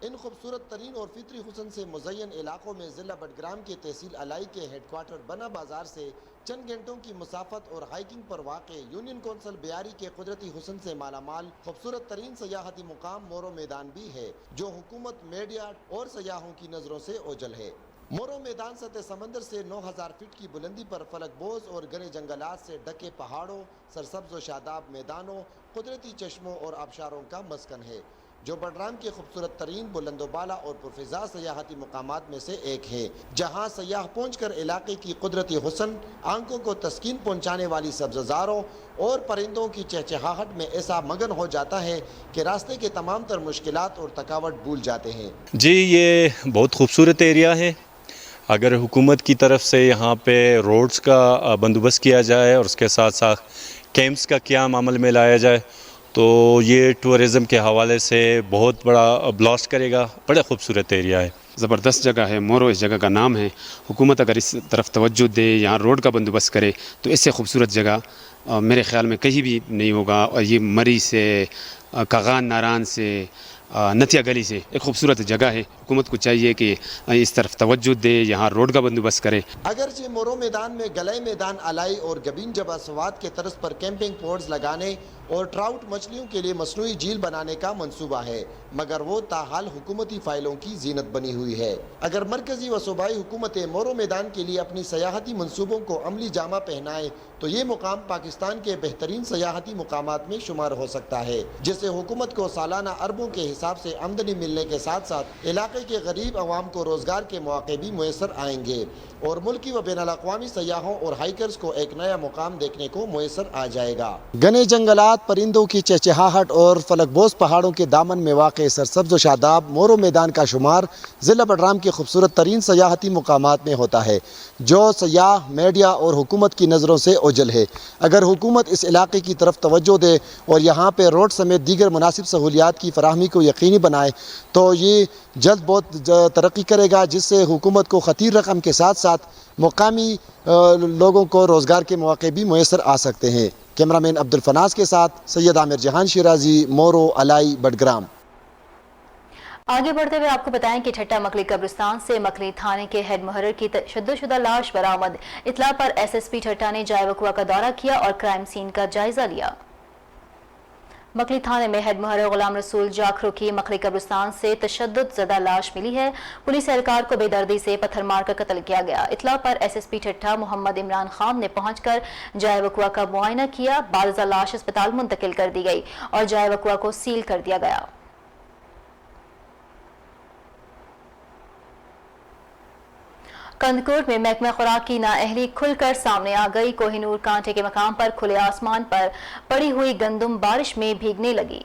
इन खूबसूरत तरीन और फितरी हुस्न से मुज़य्यन इलाकों में ज़िला बडग्राम के तहसील अलाई के हेडक्वार्टर बना बाजार से चंद घंटों की मुसाफत और हाइकिंग पर वाक़े यूनियन कौंसिल बियारी के कुदरती हुस्न से मालामाल खूबसूरत तरीन सयाहती मुकाम मोरो मैदान भी है, जो हुकूमत, मीडिया और सयाहों की नज़रों से ओझल है। मोरो मैदान सतह समंदर से 9000 फीट की बुलंदी पर फलकबोज और घने जंगलात से ढके पहाड़ों, सरसब्ज व शादाब मैदानों, कुदरती चश्मों और आबशारों का मस्कन है, जो बडराम के खूबसूरत तरीन बुलंदोबाला और पुरफिजा सयाहती मुकामात में से एक है, जहाँ सयाह पहुँचकर इलाके की कुदरती हुस्न, आंखों को तस्कीन पहुँचाने वाली सब्ज़ारों और परिंदों की चहचहाहट में ऐसा मगन हो जाता है कि रास्ते के तमाम तर मुश्किलात और थकावट भूल जाते हैं। जी, ये बहुत खूबसूरत एरिया है। अगर हुकूमत की तरफ से यहाँ पे रोड्स का बंदोबस्त किया जाए और उसके साथ साथ कैंप्स का क़याम अमल में लाया जाए तो ये टूरिज़म के हवाले से बहुत बड़ा ब्लास्ट करेगा। बड़ा खूबसूरत एरिया है, ज़बरदस्त जगह है। मोरो इस जगह का नाम है। हुकूमत अगर इस तरफ तवज्जो दे, यहाँ रोड का बंदोबस्त करे तो इससे खूबसूरत जगह मेरे ख़्याल में कहीं भी नहीं होगा। और ये मरी से, कागान नारान से, नतिया गली से एक खूबसूरत जगह है। हुकूमत को चाहिए कि इस तरफ तवज्जो दे, यहाँ रोड का बंदोबस्त करे। अगरचे मोरो मैदान में गले मैदान अलाई और गबीन जबा सवाद के तर्ज पर कैंपिंग पोड्स लगाने और ट्राउट मछलियों के लिए मसनूई झील बनाने का मंसूबा है, मगर वो ताहाल हुकूमती फाइलों की जीनत बनी हुई है। अगर मरकजी व सूबाई हुकूमतें मोरो मैदान के लिए अपनी सयाहती मंसूबों को अमली जामा पहनाएं तो ये मुकाम पाकिस्तान के बेहतरीन सयाहती मुकामात में शुमार हो सकता है, जिससे हुकूमत को सालाना अरबों के हिसाब से आमदनी मिलने के साथ साथ इलाके के गरीब अवाम को रोजगार के मौके भी मुयसर आएंगे और मुल्की व बैनुल अक़वामी सयाहों और हाइकर्स को एक नया मुकाम देखने को मुयसर आ जाएगा। घने जंगलात, परिंदों की चहचहाहट और फलकबोज पहाड़ों के दामन में वाक़ सरसब्ज़ व शादाब मोरो मैदान का शुमार ज़िला बडराम के खूबसूरत तरीन सयाहती मुकामात में होता है, जो सयाह, मीडिया और हुकूमत की नज़रों से ओझल है। अगर हुकूमत इस इलाके की तरफ तवज्जो दे और यहाँ पर रोड समेत दीगर मुनासिब सहूलियात की फराहमी को यकीनी बनाए तो ये जल्द बहुत तरक्की करेगा, जिससे हुकूमत को खतीर रकम के साथ साथ मुकामी लोगों को रोज़गार के मौके भी मुयसर आ सकते हैं। कैमरामैन अब्दुल फनास के साथ सैयद आमिर जहान शिराजी, मोरो अलाई, बडग्राम। आगे बढ़ते हुए आपको बताएं कि ठट्टा मकली कब्रिस्तान से मकली थाने के हेड मुहर्रर की तशद्दुदशुदा लाश बरामद। इत्तला पर एसएसपी ठट्टा ने जाए वकुआ का दौरा किया और क्राइम सीन का जायजा लिया। मकली थाने में हेड मुहर्रर गुलाम रसूल जाखरू की मकली कब्रिस्तान से तशद्दुद ज़दा लाश मिली है। पुलिस एहलकार को बेदर्दी से पत्थर मारकर कत्ल किया गया। इत्तला पर एसएसपी ठट्टा मोहम्मद इमरान खान ने पहुंचकर जाए वकुआ का मुआयना किया। बारजा लाश अस्पताल मुंतकिल कर दी गई और जाए वकुआ को सील कर दिया गया। कंदकोट में महकमा खुराक की नाअहली खुलकर सामने आ गई। कोहिनूर कांटे के मकाम पर खुले आसमान पर पड़ी हुई गंदुम बारिश में भीगने लगी।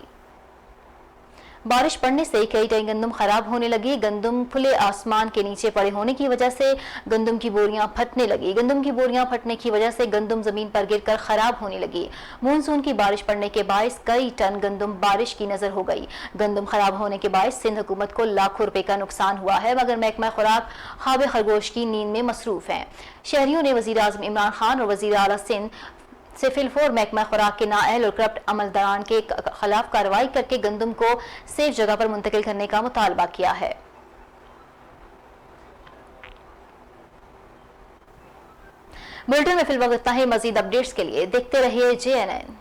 बारिश पड़ने से कई टन गंदुम खराब होने लगी। गंदुम खुले आसमान के नीचे पड़े होने की वजह से गंदुम की बोरियां फटने लगी। गंदुम की बोरियां फटने की वजह से गंदुम जमीन पर गिरकर खराब होने लगी। मानसून की बारिश पड़ने के बायस कई टन गंदुम बारिश की नजर हो गई। गंदुम खराब होने के बायस सिंध हुकूमत को लाखों रुपए का नुकसान हुआ है, मगर महकमा खुराक ख्वाब खरगोश की नींद में मसरूफ है। शहरियों ने वजीर आज़म इमरान खान और वजीर आला सिंध से फिलफोर महकमा खुराक के नाअहल और करप्ट अमलदारान के खिलाफ कार्रवाई करके गंदुम को सेफ जगह पर मुंतकिल करने का मुतालबा किया है। बुलेटिन में फिलहाल इतना ही। मजीद अपडेट्स के लिए देखते रहिए JNN।